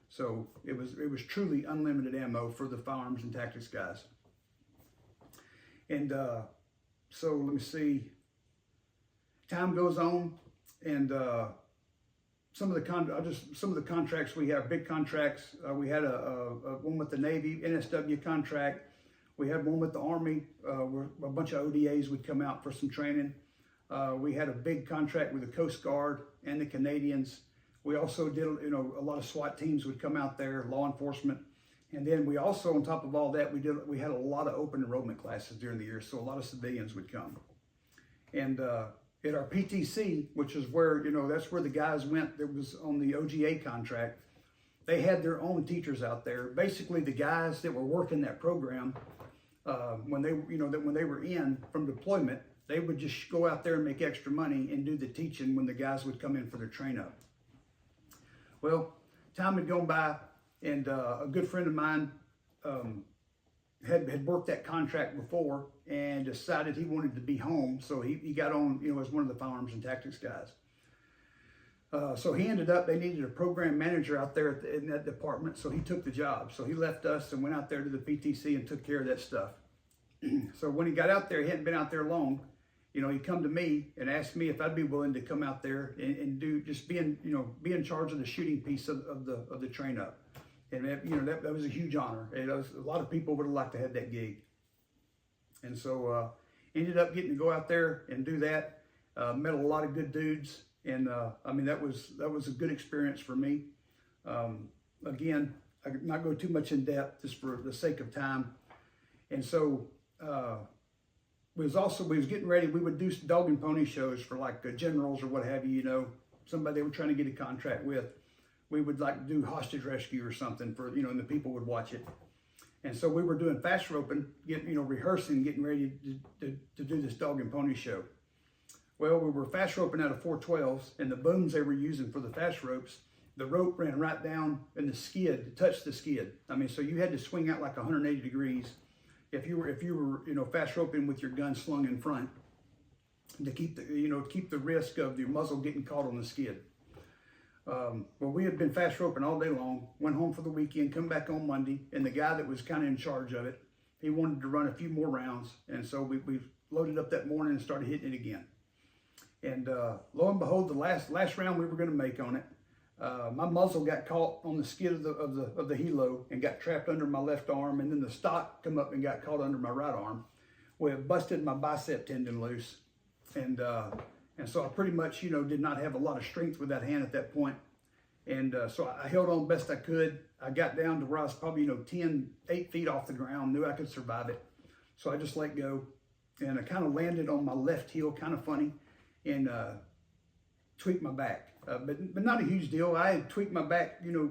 So it was truly unlimited ammo for the firearms and tactics guys. And so let me see. Time goes on, and some of the contracts we have, big contracts. We had a one with the Navy, NSW contract. We had one with the Army, where a bunch of ODAs would come out for some training. We had a big contract with the Coast Guard and the Canadians. We also did, you know, a lot of SWAT teams would come out there, law enforcement. And then we also, on top of all that, we had a lot of open enrollment classes during the year, so a lot of civilians would come. And at our PTC, which is where, you know, that's where the guys went that was on the OGA contract, they had their own teachers out there. Basically, the guys that were working that program, when they were in from deployment, they would just go out there and make extra money and do the teaching when the guys would come in for their train up. Well, time had gone by, and a good friend of mine had worked that contract before and decided he wanted to be home, so he got on, you know, as one of the firearms and tactics guys. So he ended up, they needed a program manager out there in that department, so he took the job. So he left us and went out there to the PTC and took care of that stuff. So when he got out there, he hadn't been out there long. You know, he come to me and asked me if I'd be willing to come out there and do, just be in charge of the shooting piece of the train up. And you know, that was a huge honor. And a lot of people would have liked to have that gig. And so ended up getting to go out there and do that. Met a lot of good dudes. And I mean, that was a good experience for me. Again, I could not go too much in depth just for the sake of time. And so we was getting ready. We would do dog and pony shows for like generals or what have you, you know, somebody they were trying to get a contract with. We would like do hostage rescue or something for, you know, and the people would watch it. And so we were doing fast roping, rehearsing, getting ready to do this dog and pony show. Well, we were fast roping out of 412s, and the booms they were using for the fast ropes, the rope ran right down in the skid, touched the skid. I mean, so you had to swing out like 180 degrees if you were, you know, fast roping with your gun slung in front to keep the risk of your muzzle getting caught on the skid. Well, we had been fast roping all day long, went home for the weekend, come back on Monday, and the guy that was kind of in charge of it, he wanted to run a few more rounds, and so we loaded up that morning and started hitting it again. And lo and behold, the last round we were going to make on it, my muzzle got caught on the skid of the helo and got trapped under my left arm, and then the stock come up and got caught under my right arm. Well, it busted my bicep tendon loose, and so I pretty much, you know, did not have a lot of strength with that hand at that point. And so I held on best I could. I got down to where I was probably, you know, 8 feet off the ground, knew I could survive it. So I just let go, and I kind of landed on my left heel, kind of funny, and tweaked my back. But not a huge deal. I had tweaked my back, you know,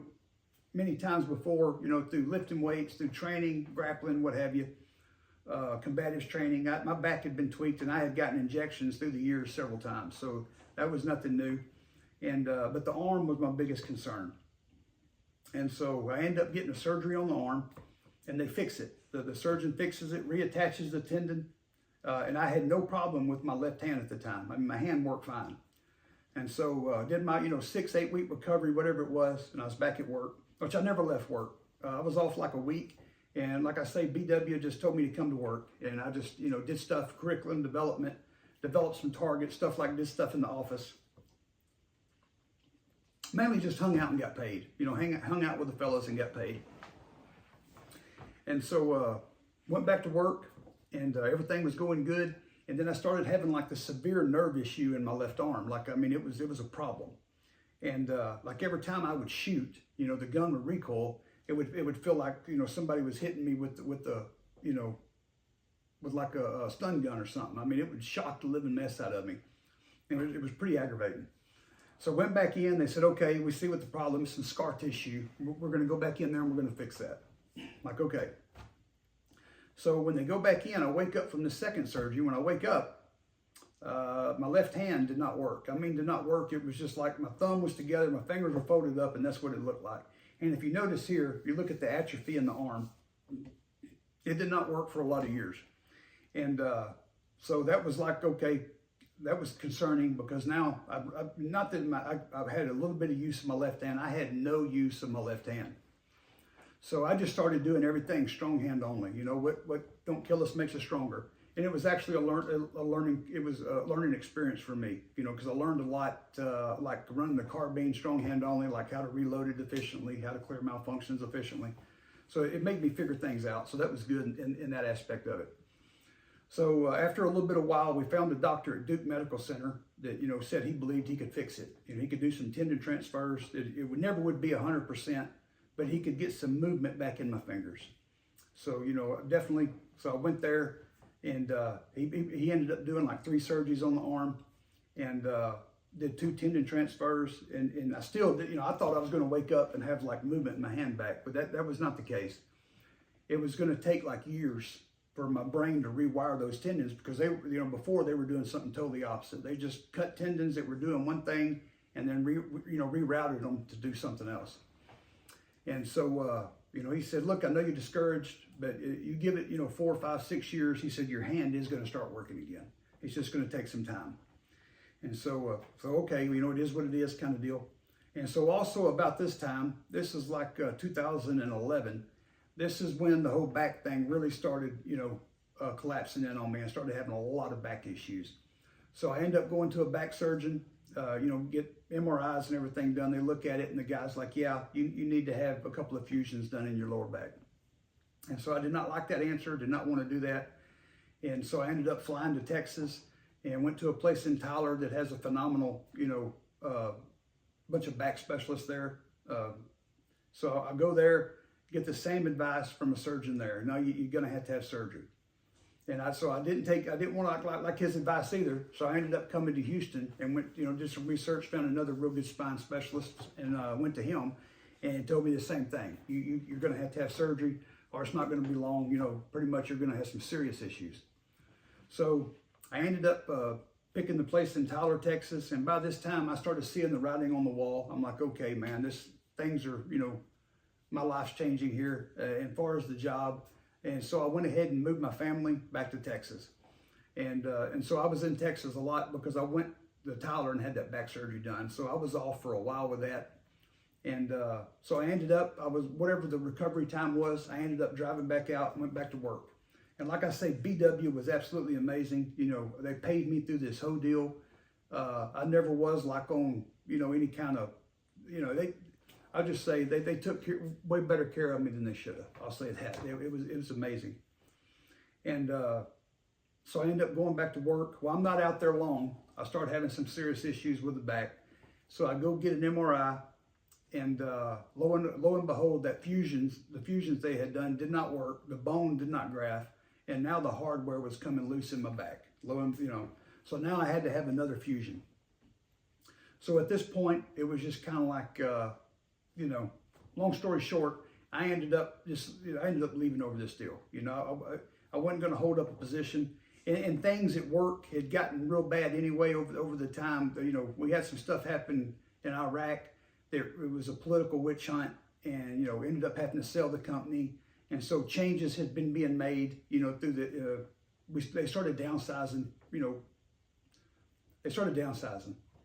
many times before, you know, through lifting weights, through training, grappling, what have you. Combatives training. My back had been tweaked, and I had gotten injections through the years several times, so that was nothing new. And but the arm was my biggest concern, and so I ended up getting a surgery on the arm, and they fix it. The surgeon fixes it, reattaches the tendon, and I had no problem with my left hand at the time. I mean, my hand worked fine, and so did my 6-8 week recovery, whatever it was, and I was back at work, which I never left work. I was off like a week. And like I say, BW just told me to come to work, and I just, did stuff, curriculum development, developed some targets, stuff like this stuff in the office. Mainly just hung out and got paid, hung out with the fellas and got paid. And so went back to work, and everything was going good. And then I started having like the severe nerve issue in my left arm. Like, it was a problem. And like every time I would shoot, the gun would recoil. It would feel like, somebody was hitting me with like a stun gun or something. It would shock the living mess out of me. And it was pretty aggravating. So I went back in, they said, okay, we see what the problem is, some scar tissue. We're gonna go back in there and we're gonna fix that. I'm like, okay. So when they go back in, I wake up from the second surgery. When I wake up, my left hand did not work. Did not work. It was just like my thumb was together, my fingers were folded up, and that's what it looked like. And if you notice here, you look at the atrophy in the arm, it did not work for a lot of years. And so that was like, okay, that was concerning, because now, I've had a little bit of use of my left hand. I had no use of my left hand. So I just started doing everything strong hand only. What don't kill us makes us stronger. And it was actually a learning experience for me, because I learned a lot, like running the carbine strong hand only, like how to reload it efficiently, how to clear malfunctions efficiently. So it made me figure things out. So that was good in that aspect of it. So after a little bit of while, we found a doctor at Duke Medical Center that, said he believed he could fix it. He could do some tendon transfers. It never would be 100%, but he could get some movement back in my fingers. So, definitely, so I went there, and he ended up doing like 3 surgeries on the arm, and did 2 tendon transfers. And I still did, I thought I was going to wake up and have like movement in my hand back, but that was not the case. It was going to take like years for my brain to rewire those tendons, because they, before they were doing something totally opposite. They just cut tendons that were doing one thing and then rerouted them to do something else. And so, he said, look, I know you're discouraged, but you give it, 4, 5, 6 years. He said, your hand is going to start working again. It's just going to take some time. And so, okay, it is what it is kind of deal. And so also about this time, this is like 2011, this is when the whole back thing really started, collapsing in on me. I started having a lot of back issues. So I ended up going to a back surgeon, get MRIs and everything done. They look at it, and the guy's like, yeah, you need to have a couple of fusions done in your lower back. And so I did not like that answer, did not want to do that. And so I ended up flying to Texas and went to a place in Tyler that has a phenomenal, bunch of back specialists there. So I go there, get the same advice from a surgeon there. No, you're going to have surgery. And so I didn't want to act like his advice either. So I ended up coming to Houston and went, did some research, found another real good spine specialist, and went to him, and he told me the same thing. You're going to have surgery, or it's not going to be long. Pretty much you're going to have some serious issues. So I ended up picking the place in Tyler, Texas. And by this time I started seeing the writing on the wall. I'm like, okay, man, things are, my life's changing here as far as the job. And so I went ahead and moved my family back to Texas. And so I was in Texas a lot because I went to Tyler and had that back surgery done. So I was off for a while with that. And so I ended up, whatever the recovery time was, I ended up driving back out and went back to work. And like I say, BW was absolutely amazing. They paid me through this whole deal. I never was like on, any kind of, I'll just say they took way better care of me than they should have. I'll say that. It was amazing. And so I ended up going back to work. Well, I'm not out there long. I started having some serious issues with the back. So I go get an MRI, and lo and behold, the fusions they had done did not work. The bone did not graft, and now the hardware was coming loose in my back. So now I had to have another fusion. So at this point, it was just kind of like, long story short, I ended up leaving over this deal. I wasn't going to hold up a position, and things at work had gotten real bad anyway over the time. We had some stuff happen in Iraq. It was a political witch hunt, and ended up having to sell the company. And so changes had been being made, through they started downsizing,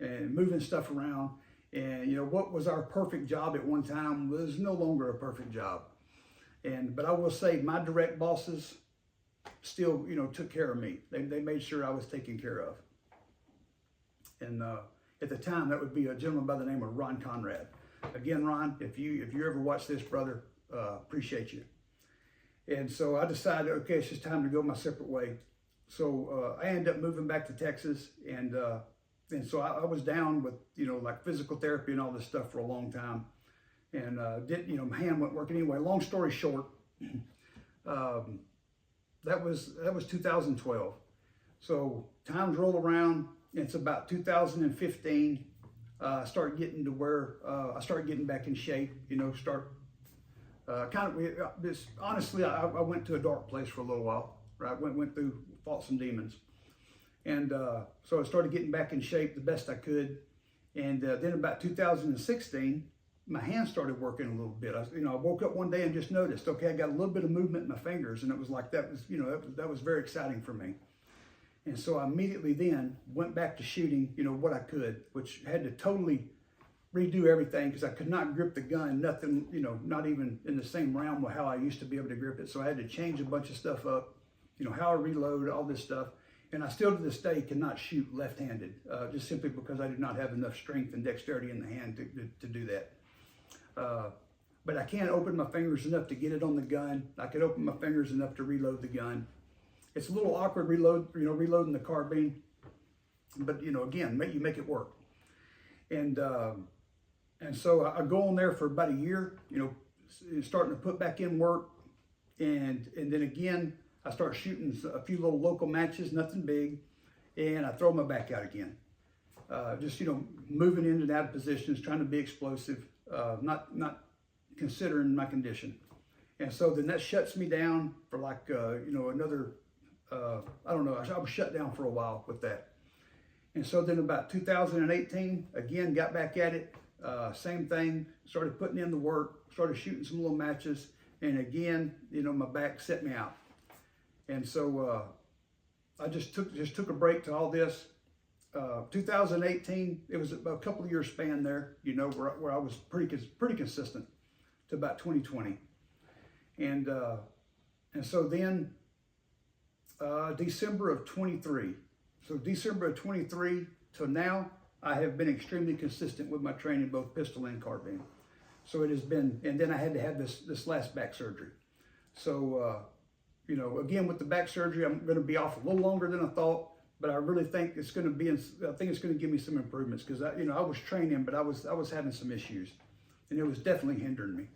and moving stuff around. And, what was our perfect job at one time was no longer a perfect job. But I will say my direct bosses still, took care of me. They made sure I was taken care of. And at the time, that would be a gentleman by the name of Ron Conrad. Again, Ron, if you ever watch this, brother, appreciate you. And so I decided, okay, it's just time to go my separate way. So I ended up moving back to Texas, and so I was down with, like physical therapy and all this stuff for a long time. And my hand wasn't working anyway. Long story short, that was 2012. So times roll around. It's about 2015. I started getting to where I started getting back in shape. Honestly, I went to a dark place for a little while. Right, went through, fought some demons, and so I started getting back in shape the best I could. And then about 2016, my hands started working a little bit. I woke up one day and just noticed, okay, I got a little bit of movement in my fingers, and it was like that was very exciting for me. And so I immediately then went back to shooting, what I could, which had to totally redo everything because I could not grip the gun, nothing, not even in the same realm of how I used to be able to grip it. So I had to change a bunch of stuff up, how I reload, all this stuff. And I still to this day cannot shoot left-handed, just simply because I do not have enough strength and dexterity in the hand to do that. But I can open my fingers enough to get it on the gun. I can open my fingers enough to reload the gun. It's a little awkward reloading the carbine, but again, you make it work. And so I go on there for about a year, starting to put back in work, and then again I start shooting a few little local matches, nothing big, and I throw my back out again. Just moving in and out of positions, trying to be explosive, not considering my condition. And so then that shuts me down for like another. I don't know, I was shut down for a while with that. And so then about 2018, again, got back at it, same thing, started putting in the work, started shooting some little matches, and again, my back set me out. And so I just took a break to all this. 2018, it was a couple of years span there, where I was pretty consistent to about 2020. And so then, December of 23. So December of 23 till now, I have been extremely consistent with my training, both pistol and carbine. So it has been, and then I had to have this last back surgery. So, again, with the back surgery, I'm going to be off a little longer than I thought, but I really think it's going to be, I think it's going to give me some improvements because I was training, but I was having some issues, and it was definitely hindering me.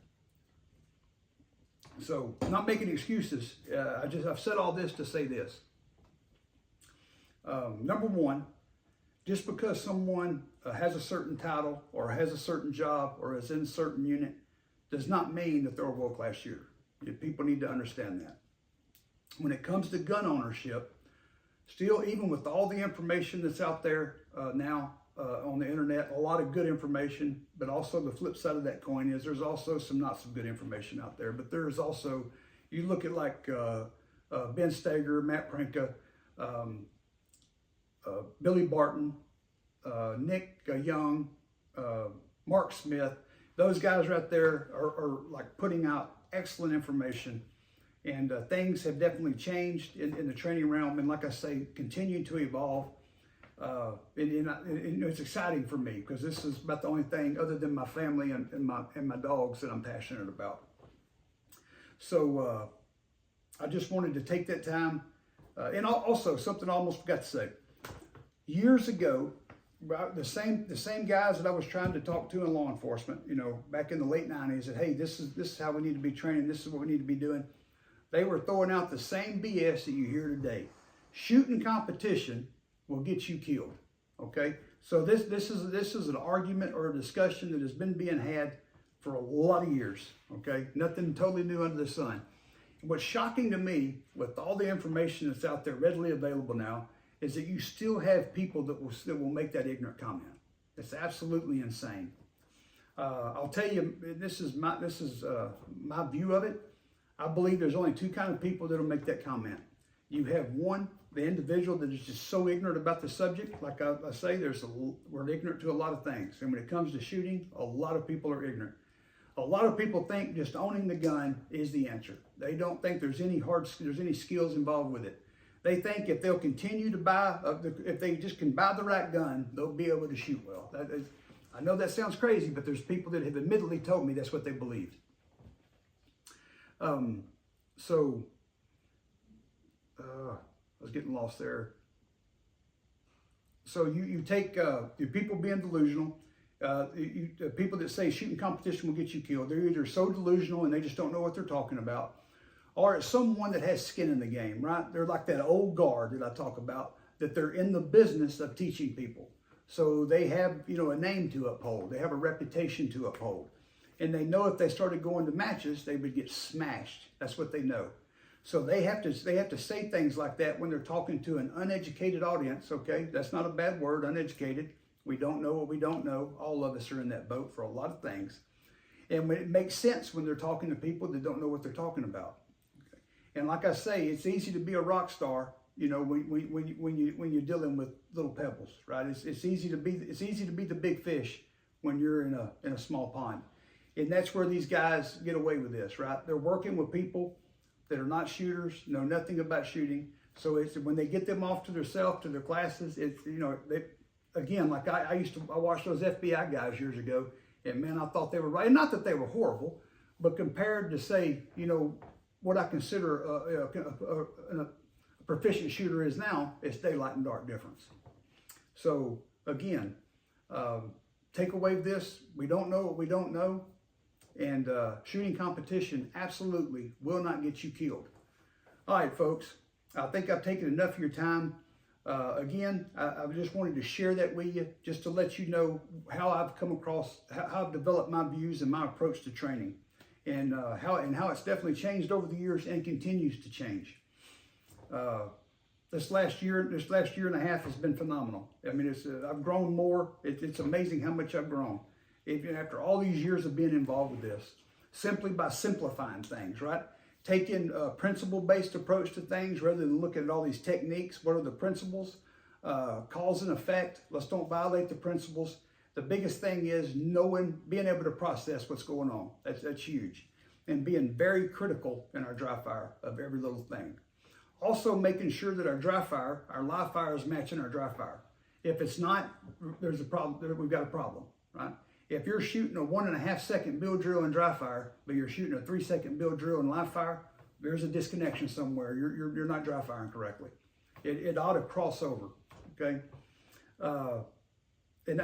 So, not making excuses. I've said all this to say this. Number one, just because someone has a certain title or has a certain job or is in a certain unit does not mean that they're a world-class shooter. People need to understand that. When it comes to gun ownership, still, even with all the information that's out there now on the internet, a lot of good information, but also the flip side of that coin is there's also some not so good information out there. But there's also, you look at like Ben Steger, Matt Pranka, Billy Barton, Nick Young, Mark Smith, those guys right there are like putting out excellent information. And things have definitely changed in the training realm. And like I say, continue to evolve. And it's exciting for me because this is about the only thing other than my family and my dogs that I'm passionate about. So I just wanted to take that time. And also something I almost forgot to say. Years ago, the same guys that I was trying to talk to in law enforcement, back in the late 90s, that, hey, this is how we need to be training. This is what we need to be doing. They were throwing out the same BS that you hear today. Shooting competition will get you killed. Okay, so this is an argument or a discussion that has been being had for a lot of years. Okay, nothing totally new under the sun. What's shocking to me, with all the information that's out there readily available now, is that you still have people that will make that ignorant comment. It's absolutely insane. I'll tell you, this is my view of it. I believe there's only two kinds of people that will make that comment. You have one, the individual that is just so ignorant about the subject. Like I say, we're ignorant to a lot of things. And when it comes to shooting, a lot of people are ignorant. A lot of people think just owning the gun is the answer. They don't think there's any skills involved with it. They think if they'll continue to buy, if they just can buy the right gun, they'll be able to shoot well. I know that sounds crazy, but there's people that have admittedly told me that's what they believed. I was getting lost there. So you take people being delusional, people that say shooting competition will get you killed. They're either so delusional and they just don't know what they're talking about, or it's someone that has skin in the game, right? They're like that old guard that I talk about, that they're in the business of teaching people. So they have, a name to uphold. They have a reputation to uphold. And they know if they started going to matches, they would get smashed. That's what they know. So they have to say things like that when they're talking to an uneducated audience, okay? That's not a bad word, uneducated. We don't know what we don't know. All of us are in that boat for a lot of things. And it makes sense when they're talking to people that don't know what they're talking about. Okay? And like I say, it's easy to be a rock star, when you're dealing with little pebbles, right? It's easy to be the big fish when you're in a small pond. And that's where these guys get away with this, right? They're working with people that are not shooters, know nothing about shooting. So it's when they get them off to their classes, it's, again, like I watched those FBI guys years ago, and man, I thought they were right. And not that they were horrible, but compared to say, what I consider a proficient shooter is now, it's daylight and dark difference. So again, take away this, we don't know what we don't know, and shooting competition absolutely will not get you killed. All right, folks, I think I've taken enough of your time. Again, I just wanted to share that with you, just to let you know how I've come across, how I've developed my views and my approach to training, and how it's definitely changed over the years and continues to change. This last year and a half has been phenomenal. I mean, I've grown more. It's amazing how much I've grown, even after all these years of being involved with this, simply by simplifying things, right? Taking a principle-based approach to things rather than looking at all these techniques. What are the principles? Cause and effect. Let's don't violate the principles. The biggest thing is being able to process what's going on. That's huge. And being very critical in our dry fire of every little thing. Also making sure that our dry fire, our live fire is matching our dry fire. If it's not, there's a problem. We've got a problem, right? If you're shooting a 1.5 second bill drill in dry fire, but you're shooting a 3 second bill drill in live fire, there's a disconnection somewhere. You're not dry firing correctly. It ought to cross over, okay? And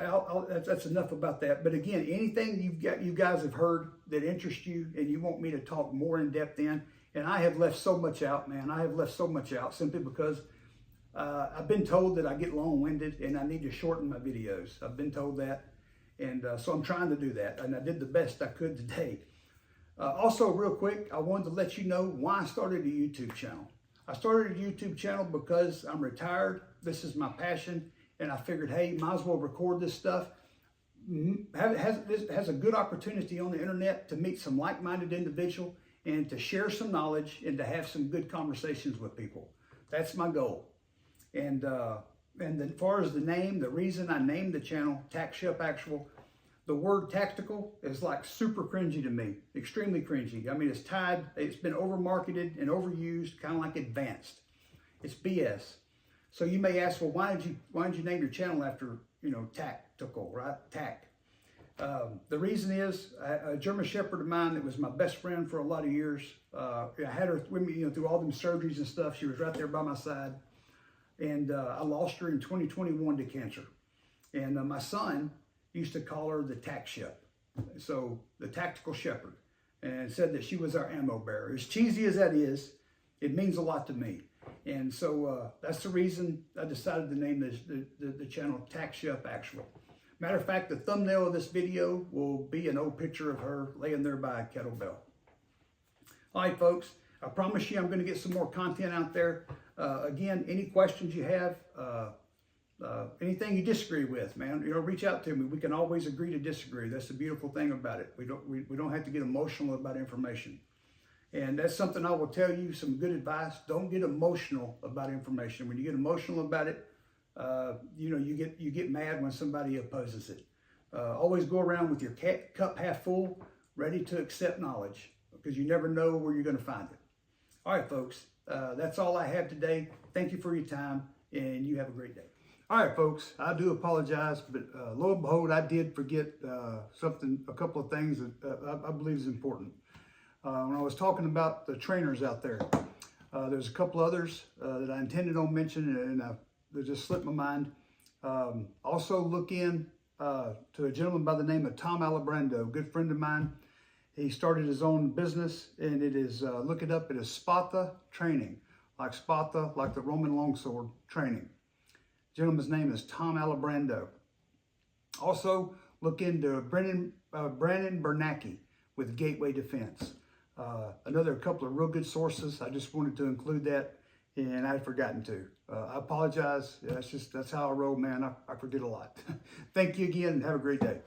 that's enough about that. But again, anything you guys have heard that interests you and you want me to talk more in depth in, and I have left so much out, man. I have left so much out simply because I've been told that I get long-winded and I need to shorten my videos. I've been told that. And so I'm trying to do that. And I did the best I could today. Also, real quick, I wanted to let you know why I started a YouTube channel. I started a YouTube channel because I'm retired. This is my passion. And I figured, hey, might as well record this stuff. Has a good opportunity on the internet to meet some like-minded individual and to share some knowledge and to have some good conversations with people. That's my goal. And as far as the name, the reason I named the channel TACSHEP Actual, the word tactical is like super cringy to me, extremely cringy. I mean, it's been over-marketed and overused, kind of like advanced. It's BS. So you may ask, well, why did you name your channel after, tactical, right? TAC. The reason is a German Shepherd of mine that was my best friend for a lot of years. I had her with me, through all them surgeries and stuff. She was right there by my side. And I lost her in 2021 to cancer. And my son used to call her the TACSHEP. So the Tactical Shepherd. And said that she was our ammo bearer. As cheesy as that is, it means a lot to me. And so that's the reason I decided to name the channel TACSHEP Actual. Matter of fact, the thumbnail of this video will be an old picture of her laying there by a kettlebell. All right, folks, I promise you I'm going to get some more content out there. Again, any questions you have, anything you disagree with, man, reach out to me. We can always agree to disagree. That's the beautiful thing about it. We don't have to get emotional about information. And that's something I will tell you, some good advice. Don't get emotional about information. When you get emotional about it, you get mad when somebody opposes it. Always go around with your cup half full ready to accept knowledge, because you never know where you're going to find it. All right, folks, that's all I have today. Thank you for your time, and you have a great day. All right, folks, I do apologize, but lo and behold, I did forget a couple of things that I believe is important. When I was talking about the trainers out there, there's a couple others that I intended on mentioning, and they just slipped my mind. Also look in to a gentleman by the name of Tom Alibrando, a good friend of mine. He started his own business, and it is, look it up, it is Sparta Training, like Sparta, like the Roman longsword training. Gentleman's name is Tom Alibrando. Also, look into Brandon Bernanke with Gateway Defense. Another couple of real good sources. I just wanted to include that, and I had forgotten to. I apologize. That's how I roll, man. I forget a lot. Thank you again, and have a great day.